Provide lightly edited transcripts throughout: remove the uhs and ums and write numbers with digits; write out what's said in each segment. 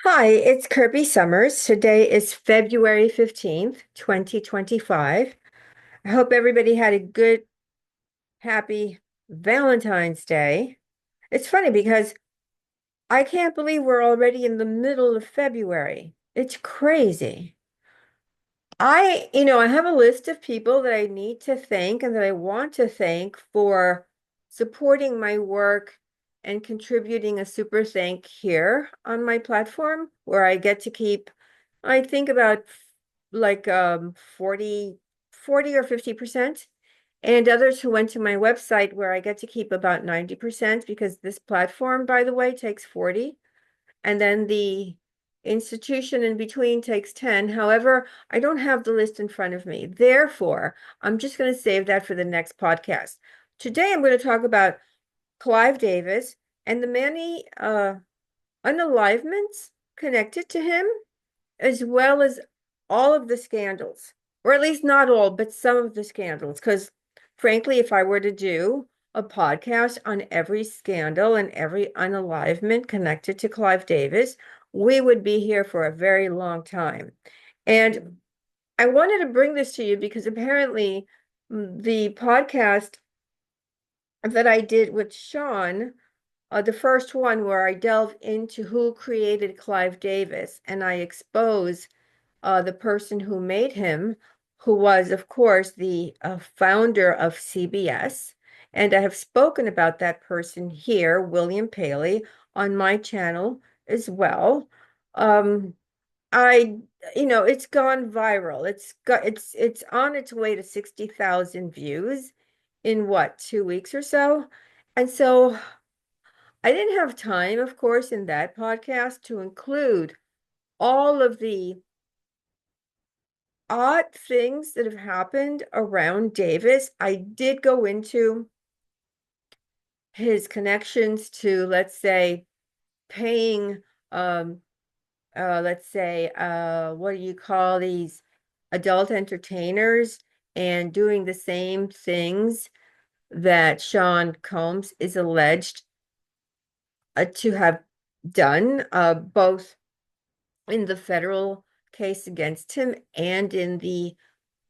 Hi, it's Kirby Summers. Today is February 15th, 2025. I hope everybody had a good, happy Valentine's Day. It's funny because I can't believe we're already in the middle of February. It's crazy. I have a list of people that I need to thank and that I want to thank for supporting my work and contributing a super thank here on my platform where I get to keep, I think about like 40 or 50%, and others who went to my website where I get to keep about 90% because this platform, by the way, takes 40 and then the institution in between takes 10. However, I don't have the list in front of me. Therefore, I'm just going to save that for the next podcast. Today, I'm going to talk about Clive Davis and the many unalivements connected to him, as well as all of the scandals, or at least not all, but some of the scandals. Because frankly, if I were to do a podcast on every scandal and every unalivement connected to Clive Davis, we would be here for a very long time. And I wanted to bring this to you because apparently the podcast that I did with Sean, the first one where I delve into who created Clive Davis and I expose the person who made him, who was, of course, the founder of CBS. And I have spoken about that person here, William Paley, on my channel as well. Um, I, it's gone viral. It's on its way to 60,000 views in what, 2 weeks or so? And so I didn't have time, of course, in that podcast to include all of the odd things that have happened around Davis. I did go into his connections to, let's say, paying, let's say, what do you call these adult entertainers and doing the same things that Sean Combs is alleged to have done, both in the federal case against him and in the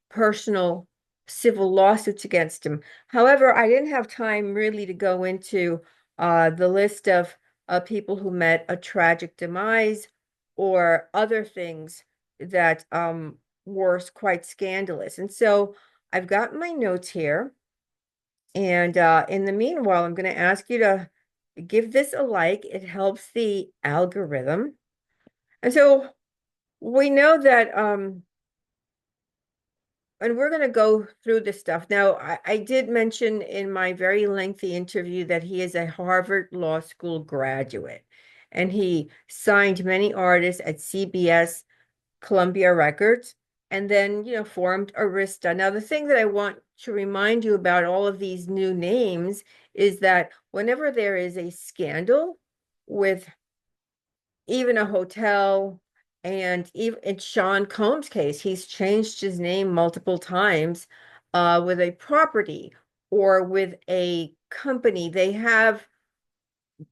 personal civil lawsuits against him. However, I didn't have time really to go into the list of people who met a tragic demise or other things that were quite scandalous. And so I've got my notes here. And in the meanwhile, I'm going to ask you to give this a like. It helps the algorithm. And so we know that and we're going to go through this stuff. Now, I did mention in my very lengthy interview that he is a Harvard Law School graduate, and he signed many artists at CBS, Columbia Records, and then, formed Arista. Now, the thing that I want to remind you about all of these new names is that whenever there is a scandal with even a hotel, and even in Sean Combs' case, he's changed his name multiple times with a property or with a company. They have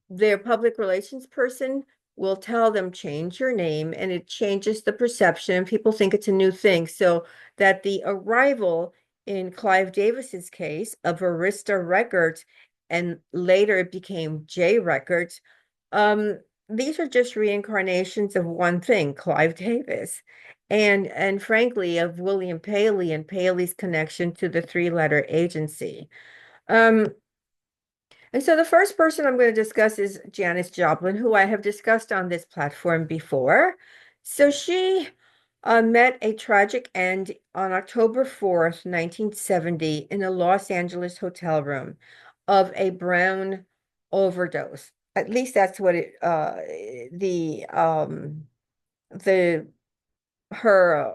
their public relations person will tell them change your name, and it changes the perception and people think it's a new thing. So that the arrival in Clive Davis's case of Arista Records and later it became J Records, um, these are just reincarnations of one thing, Clive Davis, and frankly of William Paley and Paley's connection to the three-letter agency. Um, and so the first person I'm going to discuss is Janice Joplin, who I have discussed on this platform before. So she met a tragic end on October 4th, 1970, in a Los Angeles hotel room of a brown overdose. At least that's what the her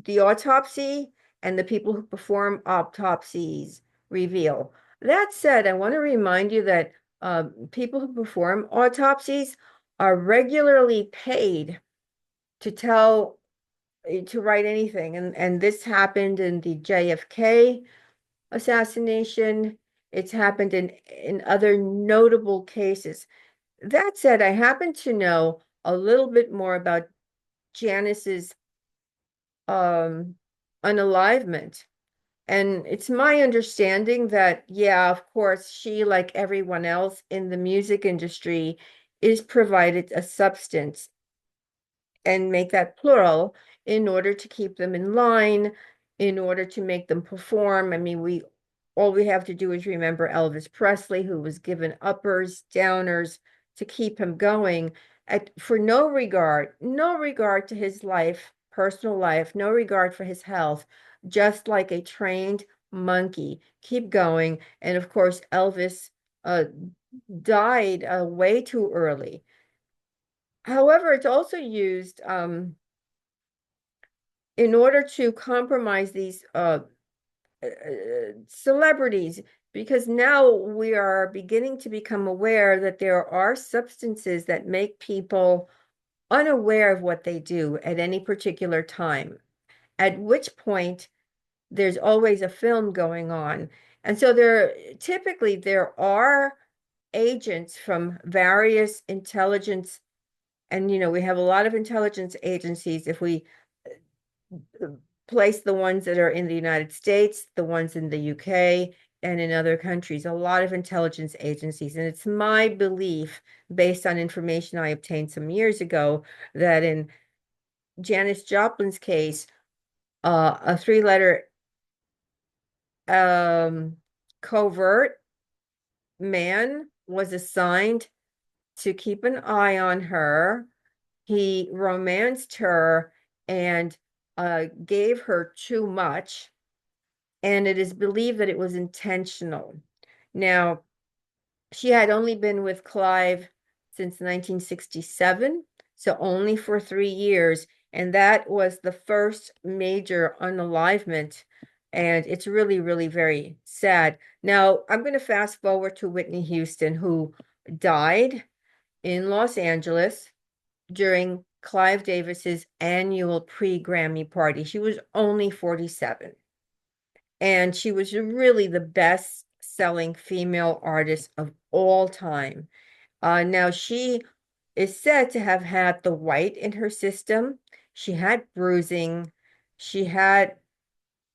the autopsy and the people who perform autopsies reveal. That said, I want to remind you that people who perform autopsies are regularly paid to write anything, and this happened in the JFK assassination. It's happened in other notable cases. That said, I happen to know a little bit more about Janice's unalivement. And it's my understanding that, yeah, of course, she, like everyone else in the music industry, is provided a substance, and make that plural, in order to keep them in line, in order to make them perform. I mean, all we have to do is remember Elvis Presley, who was given uppers, downers to keep him going, for no regard to his life, personal life, no regard for his health, just like a trained monkey, keep going. And of course, Elvis died way too early. However, it's also used in order to compromise these celebrities, because now we are beginning to become aware that there are substances that make people unaware of what they do at any particular time, at which point there's always a film going on. And so there are agents from various intelligence, and we have a lot of intelligence agencies. If we place the ones that are in the United States, the ones in the UK, and in other countries, a lot of intelligence agencies. And it's my belief, based on information I obtained some years ago, that in Janice Joplin's case, a three-letter covert man was assigned to keep an eye on her. He romanced her and gave her too much, and it is believed that it was intentional. Now, she had only been with Clive since 1967, so only for 3 years, and that was the first major unalivement, and it's really, really very sad. Now, I'm going to fast forward to Whitney Houston, who died in Los Angeles during Clive Davis's annual pre-Grammy party. She was only 47, and she was really the best-selling female artist of all time. Now, she is said to have had the white in her system. She had bruising. She had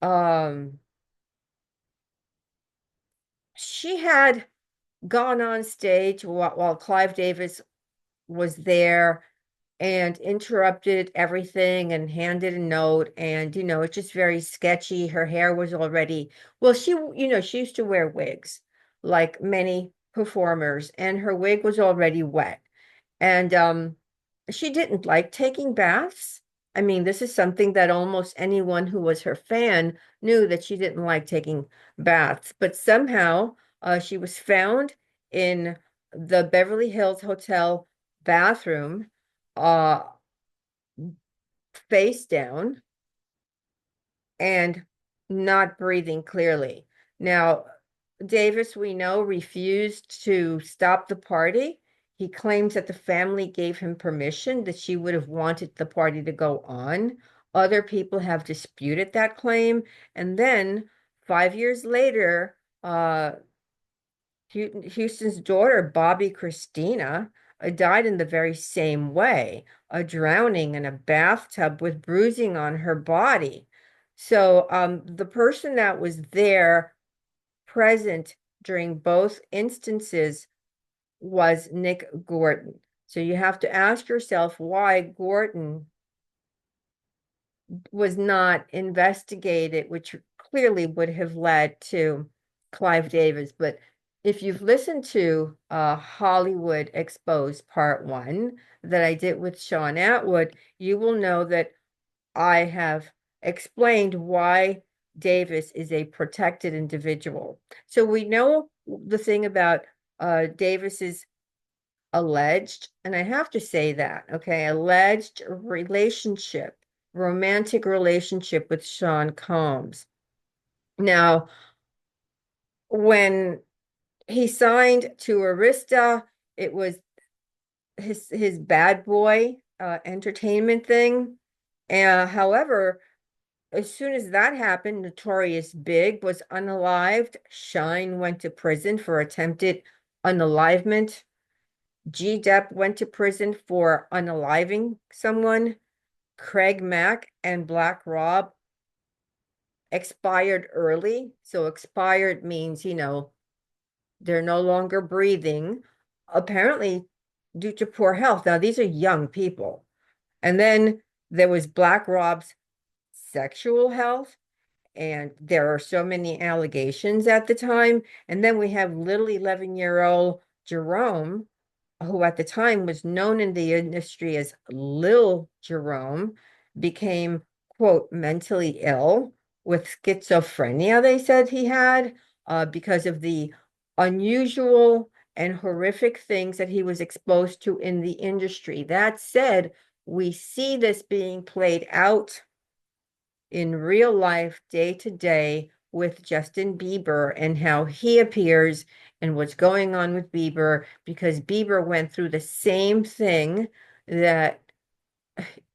um she had gone on stage while Clive Davis was there and interrupted everything and handed a note, and it's just very sketchy. Her hair was already, well, she used to wear wigs like many performers, and her wig was already wet. And she didn't like taking baths. I mean, this is something that almost anyone who was her fan knew, that she didn't like taking baths. But somehow she was found in the Beverly Hills Hotel bathroom, uh, face down and not breathing clearly. Now, Davis, we know, refused to stop the party. He claims that the family gave him permission, that she would have wanted the party to go on. Other people have disputed that claim. And then 5 years later, Houston's daughter, Bobby Christina, died in the very same way, drowning in a bathtub with bruising on her body. So the person that was there, present during both instances, was Nick Gordon. So you have to ask yourself why Gordon was not investigated, which clearly would have led to Clive Davis. But if you've listened to Hollywood Exposed Part 1 that I did with Sean Atwood, you will know that I have explained why Davis is a protected individual. So we know the thing about Davis's alleged, and I have to say that, okay, alleged romantic relationship with Sean Combs. Now, when he signed to Arista, it was his bad boy entertainment thing. However, as soon as that happened, Notorious Big was unalived. Shine went to prison for attempted unalivement. G. Depp went to prison for unaliving someone. Craig Mack and Black Rob expired early. So expired means, they're no longer breathing, apparently due to poor health. Now, these are young people. And then there was Black Rob's sexual health, and there are so many allegations at the time. And then we have little 11-year-old Jerome, who at the time was known in the industry as Lil Jerome, became, quote, mentally ill with schizophrenia, they said he had, because of the unusual and horrific things that he was exposed to in the industry. That said, we see this being played out in real life, day to day, with Justin Bieber and how he appears and what's going on with Bieber, because Bieber went through the same thing that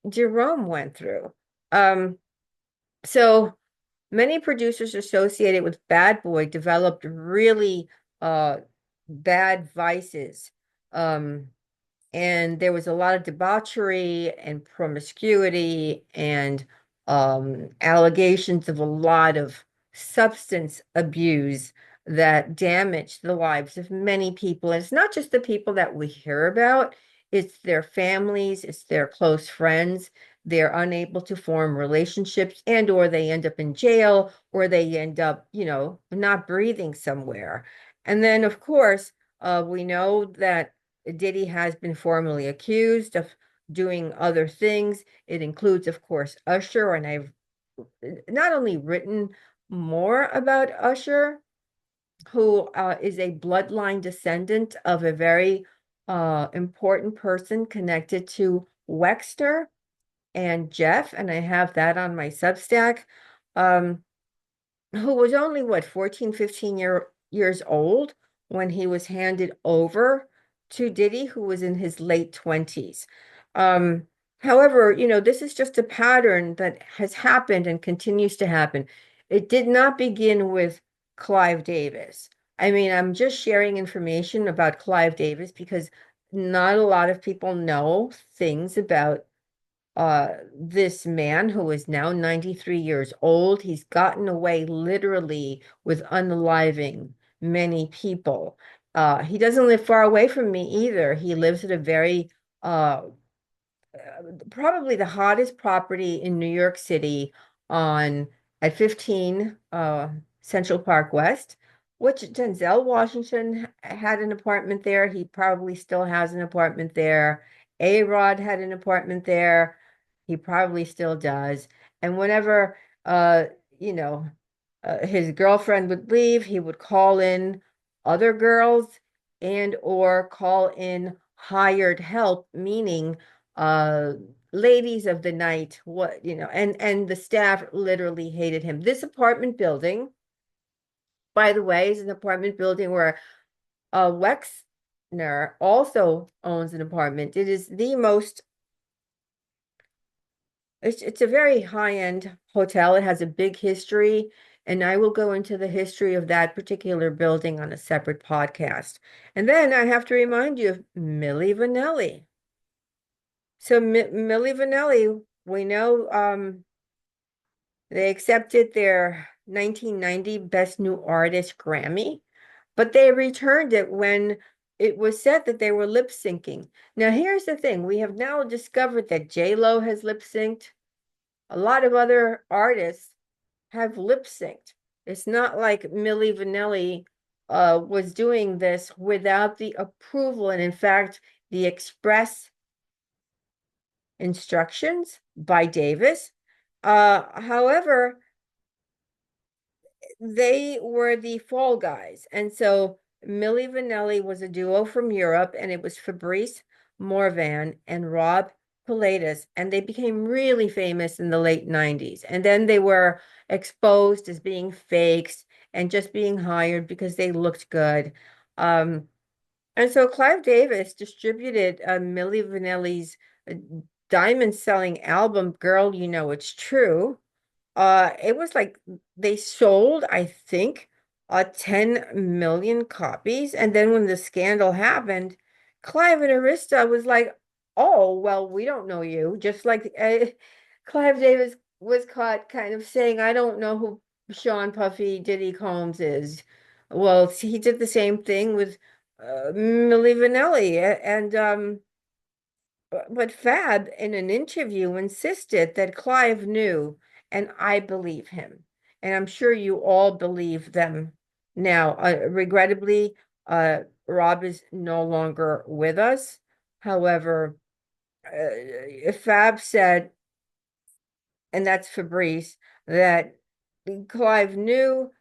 Jerome went through. So many producers associated with Bad Boy developed really bad vices. And there was a lot of debauchery and promiscuity and allegations of a lot of substance abuse that damaged the lives of many people. And it's not just the people that we hear about, it's their families, it's their close friends. They're unable to form relationships, and or they end up in jail, or they end up, not breathing somewhere. And then, of course, we know that Diddy has been formally accused of doing other things. It includes, of course, Usher, and I've not only written more about Usher, who is a bloodline descendant of a very important person connected to Wexner and Jeff, and I have that on my Substack. Um, who was only what, 14, 15 years old when he was handed over to Diddy, who was in his late 20s. Um, However, this is just a pattern that has happened and continues to happen. It did not begin with Clive Davis. I mean, I'm just sharing information about Clive Davis because not a lot of people know things about this man who is now 93 years old. He's gotten away literally with unaliving many people. He doesn't live far away from me either. He lives at a very uh probably the hottest property in New York City on at 15 Central Park West, which Denzel Washington had an apartment there. He probably still has an apartment there. A-Rod had an apartment there. He probably still does. And whenever you know, his girlfriend would leave, he would call in other girls and or call in hired help, meaning uh ladies of the night, and the staff literally hated him. This apartment building, by the way, is an apartment building where Wexner also owns an apartment. It is the most it's a very high-end hotel. It has a big history, and I will go into the history of that particular building on a separate podcast. And then I have to remind you of Milli Vanilli. So Milli Vanilli, we know they accepted their 1990 Best New Artist Grammy, but they returned it when it was said that they were lip syncing. Now, here's the thing. We have now discovered that J-Lo has lip synced. A lot of other artists have lip synced. It's not like Milli Vanilli was doing this without the approval and, in fact, the express instructions by Davis. However, they were the fall guys. And so Milli Vanilli was a duo from Europe, and it was Fabrice Morvan and Rob Pilatus, and they became really famous in the late 90s. And then they were exposed as being fakes and just being hired because they looked good. Um, and so Clive Davis distributed Milli Vanilli's uh, diamond selling album, Girl, You Know It's True. It was like they sold, I think, 10 million copies. And then when the scandal happened, Clive and Arista was like, oh, well, we don't know you. Just like Clive Davis was caught kind of saying, I don't know who Sean Puffy Diddy Combs is. Well, he did the same thing with Milli Vanilli. And but Fab, in an interview, insisted that Clive knew, and I believe him. And I'm sure you all believe them now. Regrettably, Rob is no longer with us. However, Fab said, and that's Fabrice, that Clive knew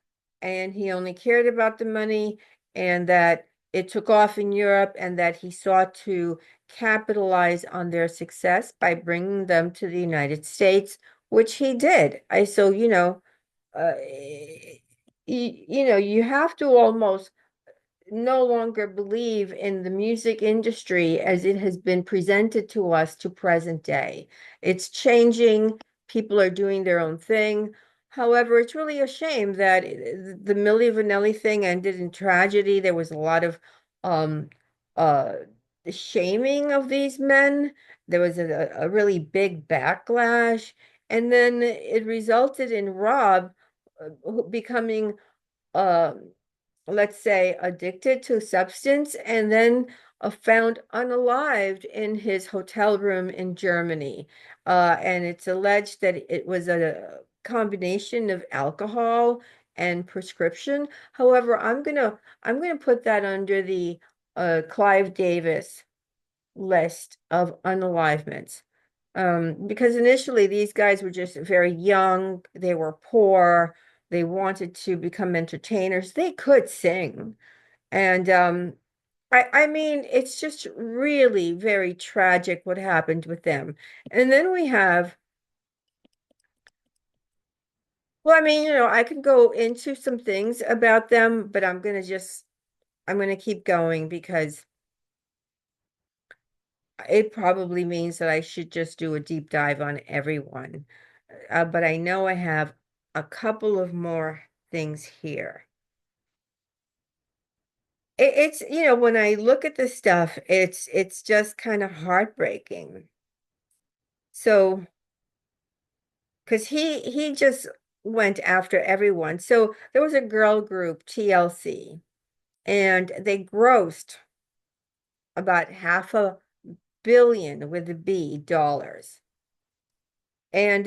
and he only cared about the money and that it took off in Europe and that he sought to capitalize on their success by bringing them to the United States, which he did. So, you have to almost no longer believe in the music industry as it has been presented to us to present day. It's changing. People are doing their own thing. However, it's really a shame that the Milli Vanilli thing ended in tragedy. There was a lot of um uh shaming of these men. There was a really big backlash, and then it resulted in Rob becoming um let's say, addicted to substance and then found unalived in his hotel room in Germany. And it's alleged that it was a combination of alcohol and prescription. However, I'm gonna put that under the Clive Davis list of unalivements. Because initially these guys were just very young, they were poor, they wanted to become entertainers, they could sing. And I mean, it's just really very tragic what happened with them. And then we have, well, I mean, I can go into some things about them, but I'm gonna keep going because it probably means that I should just do a deep dive on everyone. But I know I have a couple of more things here. It's, when I look at this stuff, it's just kind of heartbreaking. So, because he just went after everyone. So there was a girl group, TLC, and they grossed about $500 million with a B dollars. And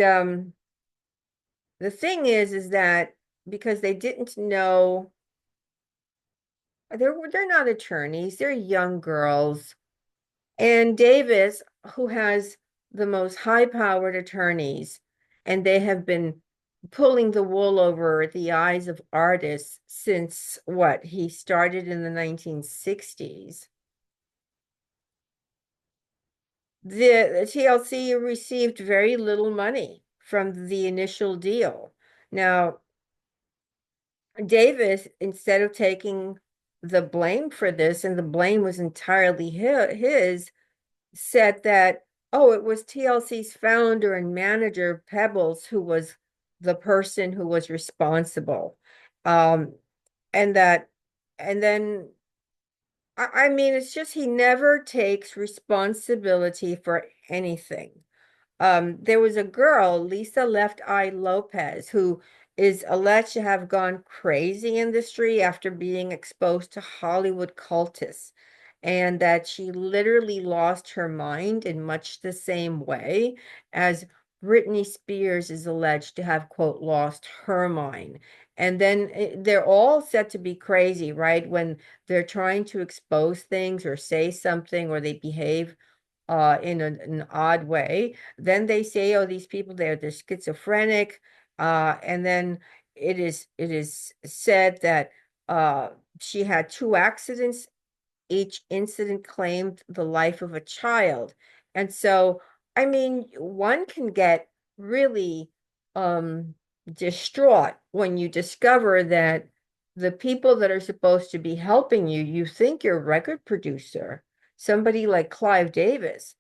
the thing is that because they didn't know they're not attorneys, they're young girls. And Davis, who has the most high-powered attorneys, and they have been pulling the wool over the eyes of artists since what he started in the 1960s. The TLC received very little money from the initial deal. Now, Davis, instead of taking the blame for this, and the blame was entirely his, said that, oh, it was TLC's founder and manager, Pebbles, who was the person who was responsible. Um, and that, and then, I mean, it's just he never takes responsibility for anything. There was a girl, Lisa Left Eye Lopez, who is alleged to have gone crazy in the street after being exposed to Hollywood cultists, and that she literally lost her mind in much the same way as Britney Spears is alleged to have, quote, lost her mind. And then they're all said to be crazy, right? When they're trying to expose things or say something or they behave in an odd way. Then they say, oh, these people, they're schizophrenic. And then it is said that she had two accidents. Each incident claimed the life of a child. And so, I mean, one can get really distraught when you discover that the people that are supposed to be helping you, you think your record producer, somebody like Clive Davis,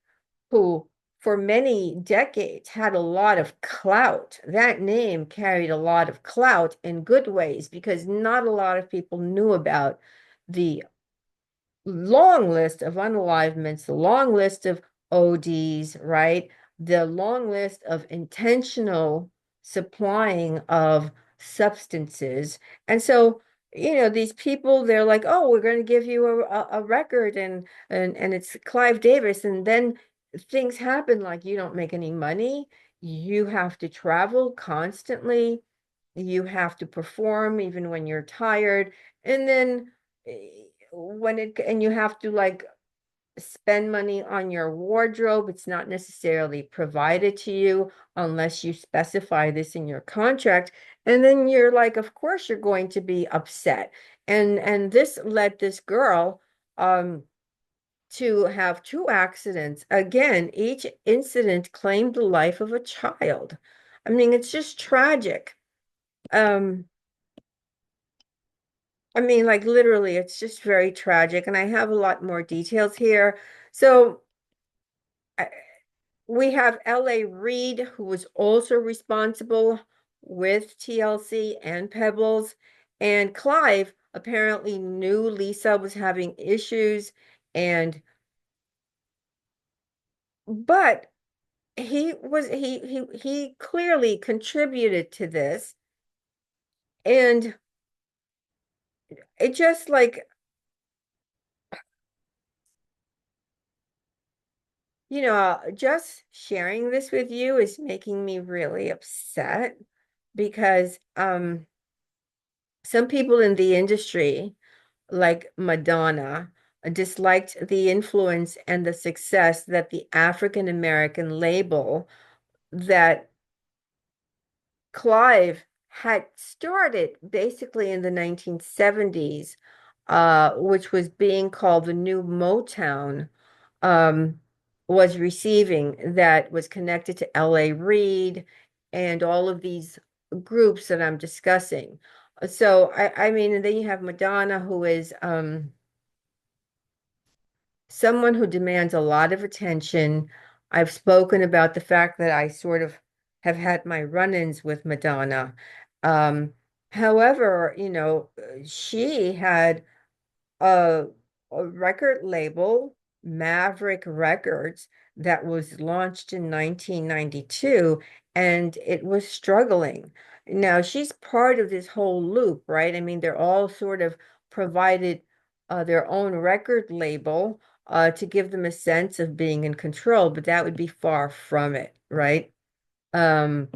who for many decades had a lot of clout. That name carried a lot of clout in good ways because not a lot of people knew about the long list of unalivements, the long list of ODs, right? The long list of intentional supplying of substances. And so, these people, they're like, oh, we're going to give you a record and it's Clive Davis. And then things happen like you don't make any money. You have to travel constantly. You have to perform even when you're tired. And then and you have to like spend money on your wardrobe. It's not necessarily provided to you unless you specify this in your contract. And then you're like, of course you're going to be upset. And this led this girl to have two accidents. Again, each incident claimed the life of a child. I mean, it's just tragic. Um, I mean, like literally, it's just very tragic. And I have a lot more details here. So I, we have L.A. Reid, who was also responsible with TLC and Pebbles. And Clive apparently knew Lisa was having issues, but he clearly contributed to this. And it just like, just sharing this with you is making me really upset because some people in the industry, like Madonna, disliked the influence and the success that the African American label that Clive had started basically in the 1970s, which was being called the New Motown, um, was receiving, that was connected to L.A. Reid and all of these groups that I'm discussing. So I mean, and then you have Madonna, who is someone who demands a lot of attention. I've spoken about the fact that I sort of have had my run-ins with Madonna. Um, However, she had a, a record label, Maverick Records, that was launched in 1992, and it was struggling. Now, she's part of this whole loop, right? I mean, they're all sort of provided their own record label to give them a sense of being in control, but that would be far from it, right? Um,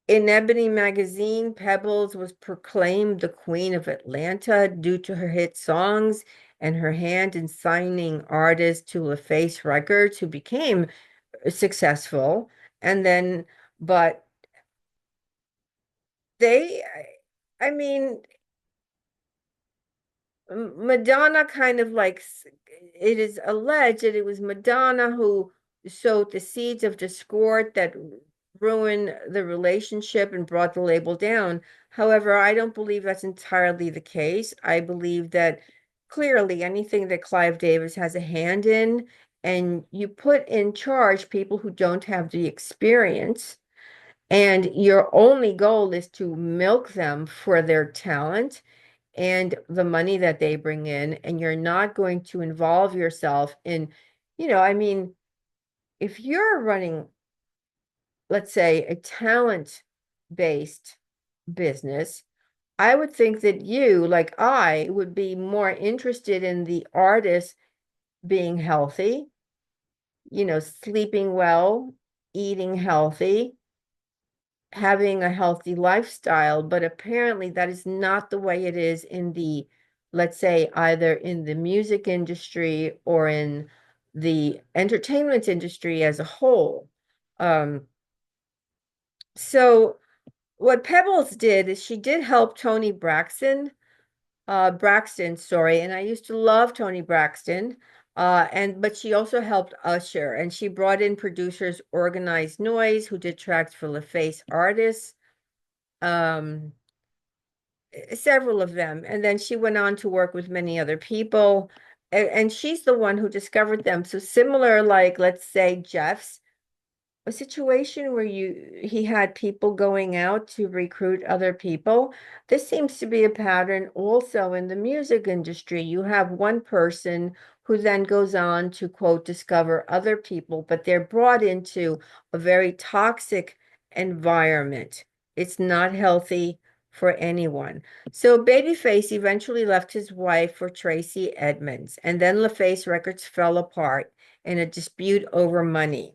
In Ebony magazine, Pebbles was proclaimed the Queen of Atlanta due to her hit songs and her hand in signing artists to LaFace Records, who became successful. And then, but they, I mean, Madonna kind of like, it is alleged that it was Madonna who sowed the seeds of discord that ruined the relationship and brought the label down. However, I don't believe that's entirely the case. I believe that clearly anything that Clive Davis has a hand in, and you put in charge people who don't have the experience, and your only goal is to milk them for their talent and the money that they bring in, and you're not going to involve yourself in, I mean, if you're running, let's say, a talent-based business, I would think that you, like I, would be more interested in the artist being healthy, sleeping well, eating healthy, having a healthy lifestyle, but apparently that is not the way it is in the, let's say, either in the music industry or in the entertainment industry as a whole. Um, so what Pebbles did is she did help Tony Braxton, sorry, and I used to love Tony Braxton. But she also helped Usher, and she brought in producers Organized Noise, who did tracks for LaFace artists. Um, Several of them. And then she went on to work with many other people. And she's the one who discovered them. So similar, like, let's say, Jeff's. a situation where he had people going out to recruit other people. This seems to be a pattern also in the music industry. You have one person who then goes on to, quote, discover other people, but they're brought into a very toxic environment. It's not healthy for anyone. So Babyface eventually left his wife for Tracy Edmonds, and then LaFace Records fell apart in a dispute over money.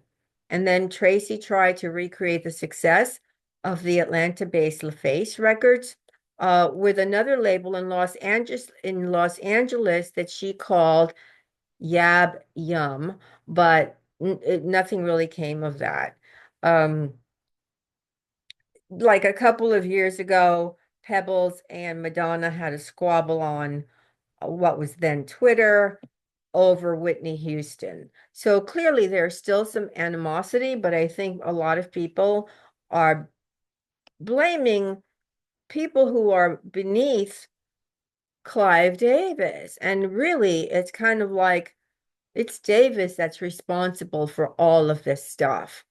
And then Tracy tried to recreate the success of the Atlanta-based LaFace Records with another label in Los Angeles that she called Yab Yum, but nothing really came of that. Um, like a couple of years ago, Pebbles and Madonna had a squabble on what was then Twitter over Whitney Houston. So clearly there's still some animosity, but I think a lot of people are blaming people who are beneath Clive Davis. And really, it's kind of like it's Davis that's responsible for all of this stuff.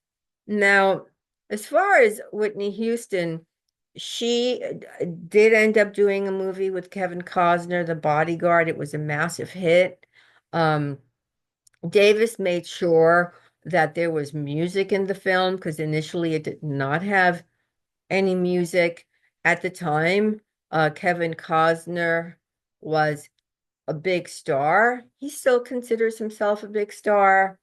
Now, as far as Whitney Houston, she did end up doing a movie with Kevin Costner, The Bodyguard. It was a massive hit. Um, Davis made sure that there was music in the film because initially it did not have any music. At the time, Kevin Costner was a big star. He still considers himself a big star.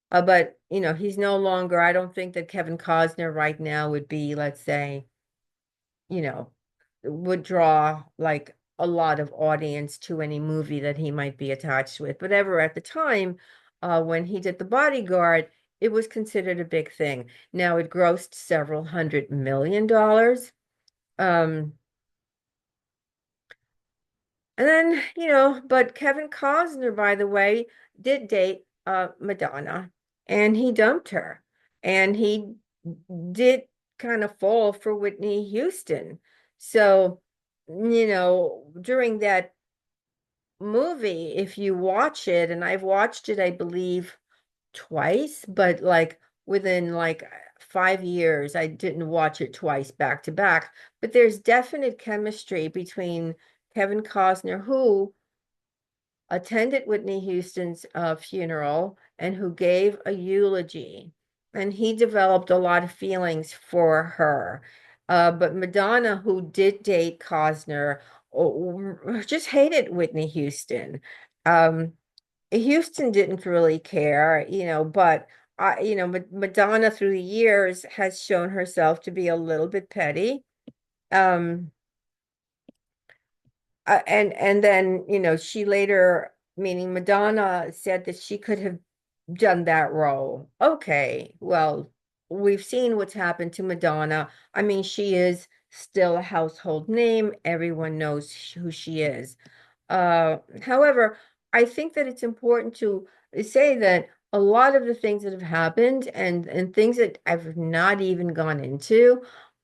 But he's no longer, I don't think that Kevin Costner right now would be, let's say, you know, would draw like a lot of audience to any movie that he might be attached with. But ever at the time, when he did The Bodyguard, it was considered a big thing. Now it grossed several $100 million. Um, and then, but Kevin Costner, by the way, did date Madonna and he dumped her. And he did kind of fall for Whitney Houston. So, during that movie, if you watch it, and I've watched it, I believe, twice, but like within like 5 years, I didn't watch it twice back to back. But there's definite chemistry between Kevin Costner, who attended Whitney Houston's funeral and who gave a eulogy. And he developed a lot of feelings for her. But Madonna, who did date Costner, just hated Whitney Houston. Um, Houston didn't really care, but Madonna through the years has shown herself to be a little bit petty. Um, and then she later, meaning Madonna, said that she could have done that role. Okay, well, we've seen what's happened to Madonna. I mean, she is still a household name. Everyone knows who she is. However, I think that it's important to say that a lot of the things that have happened and things that I've not even gone into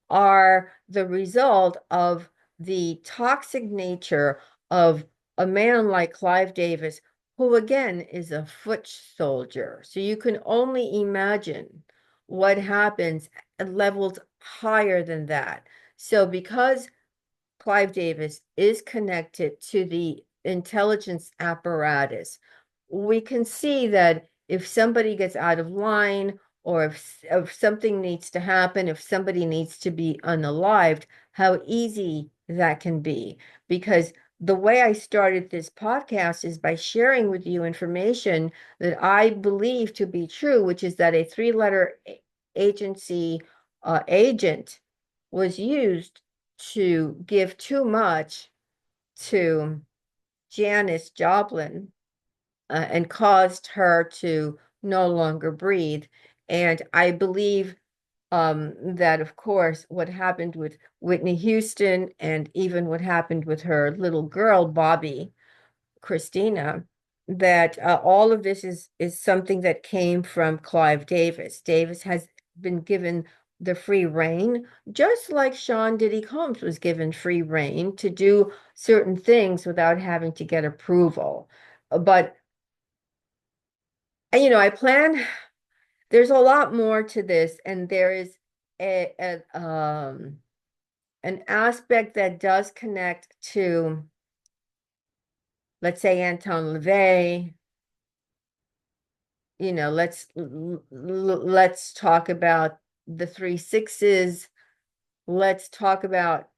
are the result of the toxic nature of a man like Clive Davis, who again is a foot soldier. So you can only imagine what happens at levels higher than that. So because Clive Davis is connected to the intelligence apparatus, we can see that if somebody gets out of line or if something needs to happen, if somebody needs to be unalived, how easy that can be. Because the way I started this podcast is by sharing with you information that I believe to be true, which is that a three-letter agency agent was used to give too much to Janice Joplin and caused her to no longer breathe. And I believe that, of course, what happened with Whitney Houston and even what happened with her little girl, Bobby Christina, that all of this is something that came from Clive Davis. Davis has been given the free reign, just like Sean Diddy Combs was given free reign to do certain things without having to get approval. But I plan there's a lot more to this, and there is an aspect that does connect to, let's say, Anton LaVey. Let's talk about the 3 6s. Let's talk about,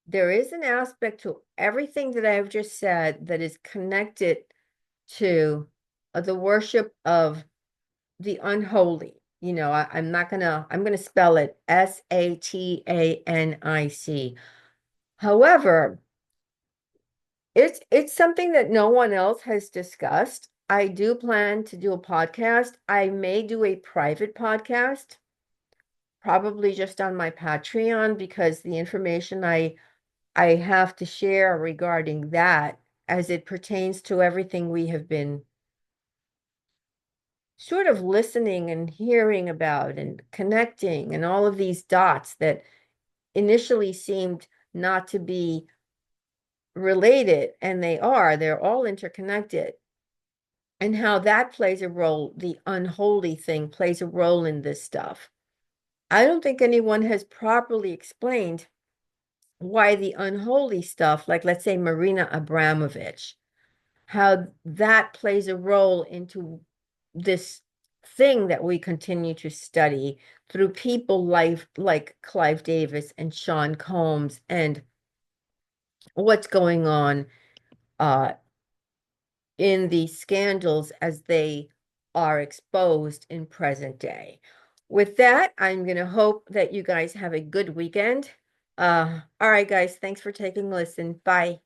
there is an aspect to everything that I've just said that is connected to the worship of the unholy. I'm gonna spell it Satanic. However, it's something that no one else has discussed. I do plan to do a podcast. I may do a private podcast, probably just on my Patreon, because the information I have to share regarding that, as it pertains to everything we have been sort of listening and hearing about and connecting, and all of these dots that initially seemed not to be related, and they're all interconnected, and how that plays a role, the unholy thing plays a role in this stuff. I don't think anyone has properly explained why the unholy stuff, like let's say Marina Abramovich, how that plays a role into this thing that we continue to study through people like Clive Davis and Sean Combs, and what's going on uh, in the scandals as they are exposed in present day. With that, I'm going to hope that you guys have a good weekend. All right, guys, thanks for taking a listen. Bye.